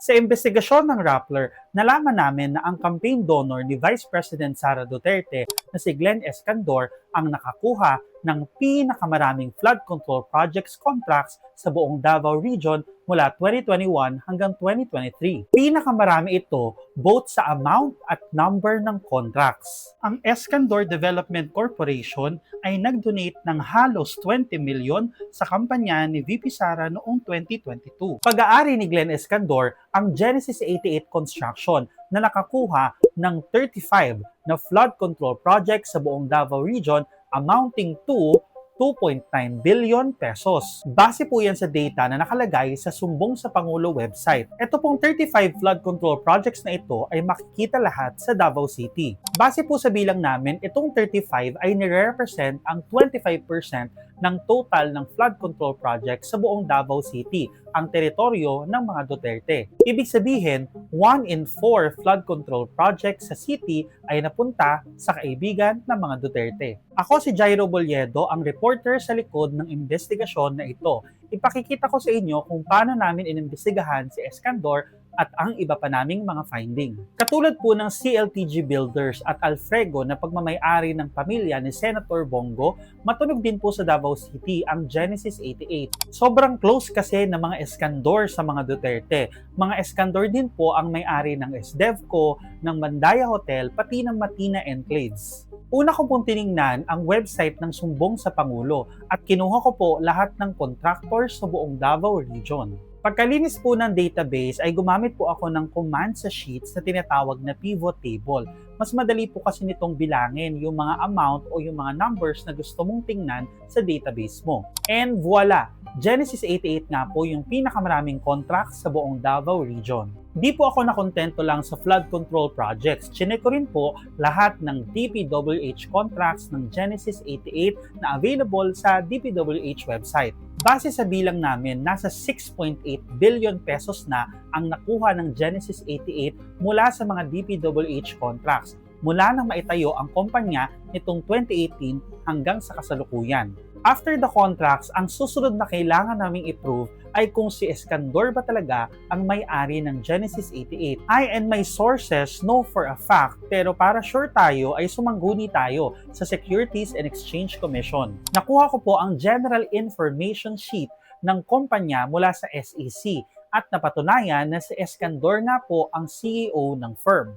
Sa investigasyon ng Rappler, nalaman namin na ang campaign donor ni Vice President Sara Duterte na si Glenn Escandor ang nakakuha ng pinakamaraming flood control projects contracts sa buong Davao Region mula 2021 hanggang 2023. Pinakamarami ito both sa amount at number ng contracts. Ang Escandor Development Corporation ay nag-donate ng halos 20 milyon sa kampanya ni VP Sara noong 2022. Pag-aari ni Glenn Escandor ang Genesis 88 Construction na nakakuha ng 35 na flood control projects sa buong Davao Region amounting to 2.9 billion pesos. Base po yan sa data na nakalagay sa Sumbong sa Pangulo website. Ito pong 35 flood control projects na ito ay makikita lahat sa Davao City. Base po sa bilang namin, itong 35 ay nire-represent ang 25% ng total ng flood control projects sa buong Davao City, ang teritoryo ng mga Duterte. Ibig sabihin, 1 in 4 flood control projects sa city ay napunta sa kaibigan ng mga Duterte. Ako si Jairo Boliedo, ang reporter sa likod ng investigasyon na ito. Ipakikita ko sa inyo kung paano namin inimbestigahan si Escandor at ang iba pa naming mga finding. Katulad po ng CLTG Builders at Alfrego na pagmamay-ari ng pamilya ni Senator Bongo, matunog din po sa Davao City ang Genesis 88. Sobrang close kasi ng mga Escandor sa mga Duterte. Mga Escandor din po ang may-ari ng SDevco, ng Mandaya Hotel, pati ng Matina Enclaves. Una ko pong tiningnan ang website ng Sumbong sa Pangulo at kinuha ko po lahat ng contractors sa buong Davao Region. Pagkalinis po ng database ay gumamit po ako ng command sa sheets na tinatawag na pivot table. Mas madali po kasi nitong bilangin yung mga amount o yung mga numbers na gusto mong tingnan sa database mo. And voila! Genesis 88 nga po yung pinakamaraming contracts sa buong Davao Region. Di po ako nakontento lang sa flood control projects. Chinek ko rin po lahat ng DPWH contracts ng Genesis 88 na available sa DPWH website. Base sa bilang namin, nasa 6.8 billion pesos na ang nakuha ng Genesis 88 mula sa mga DPWH contracts mula nang maitayo ang kumpanya nitong 2018 hanggang sa kasalukuyan. After the contracts, ang susunod na kailangan naming i-prove ay kung si Escandor ba talaga ang may-ari ng Genesis 88. I and my sources know for a fact, pero para sure tayo ay sumangguni tayo sa Securities and Exchange Commission. Nakuha ko po ang General Information Sheet ng kumpanya mula sa SEC at napatunayan na si Escandor nga po ang CEO ng firm.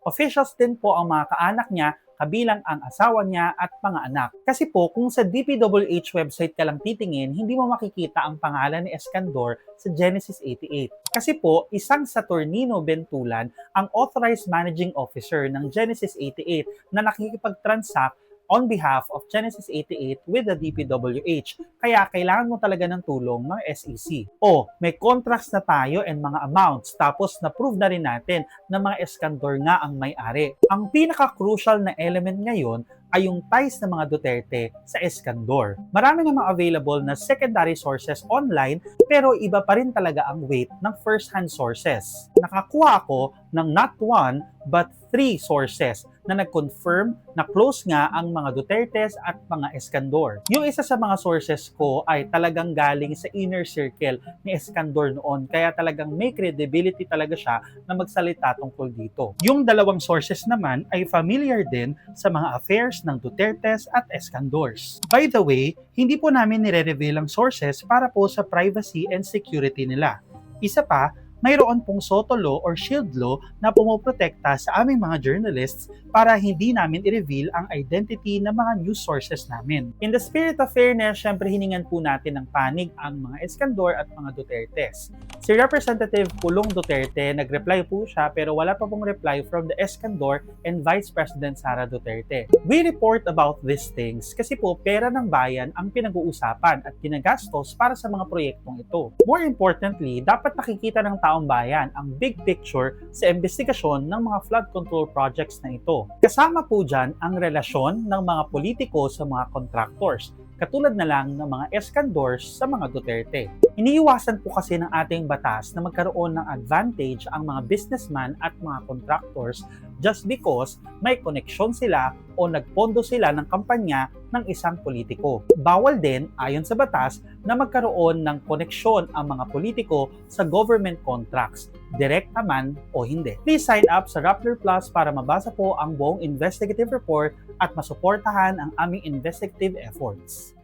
Officials din po ang mga kaanak niya, kabilang ang asawa niya at mga anak. Kasi po, kung sa DPWH website ka lang titingin, hindi mo makikita ang pangalan ni Escandor sa Genesis 88. Kasi po, isang Saturnino Bentulan ang authorized managing officer ng Genesis 88 na nakikipag-transact on behalf of Genesis 88 with the DPWH. Kaya kailangan mo talaga ng tulong ng SEC. O, may contracts na tayo and mga amounts, tapos na-prove na rin natin na mga Escandor nga ang may-ari. Ang pinaka-crucial na element ngayon ay yung ties ng mga Duterte sa Escandor. Marami namang available na secondary sources online, pero iba pa rin talaga ang weight ng first-hand sources. Nakakuha ako ng not one, but 3 sources na nag-confirm na close nga ang mga Dutertes at mga Escandor. Yung isa sa mga sources ko ay talagang galing sa inner circle ni Escandor noon, kaya talagang may credibility talaga siya na magsalita tungkol dito. Yung dalawang sources naman ay familiar din sa mga affairs ng Dutertes at Escandors. By the way, hindi po namin nire-reveal ang sources para po sa privacy and security nila. Isa pa, mayroon pong SOTO law or shield law na pumoprotekta sa aming mga journalists para hindi namin i-reveal ang identity ng mga news sources namin. In the spirit of fairness, syempre hiningan po natin ng panig ang mga Escandor at mga Dutertes. Si Representative Pulong Duterte, nag-reply po siya pero wala pa pong reply from the Escandor and Vice President Sara Duterte. We report about these things kasi po pera ng bayan ang pinag-uusapan at ginagastos para sa mga proyektong ito. More importantly, dapat nakikita ng taong bayan ang big picture sa investigasyon ng mga flood control projects na ito. Kasama po dyan ang relasyon ng mga politiko sa mga contractors, katulad na lang ng mga Escandors sa mga Duterte. Iniiwasan po kasi ng ating batas na magkaroon ng advantage ang mga businessman at mga contractors just because may koneksyon sila o nagpondo sila ng kampanya ng isang politiko. Bawal din, ayon sa batas, na magkaroon ng koneksyon ang mga politiko sa government contracts, direkta man o hindi. Please sign up sa Rappler Plus para mabasa po ang buong investigative report at masuportahan ang aming investigative efforts.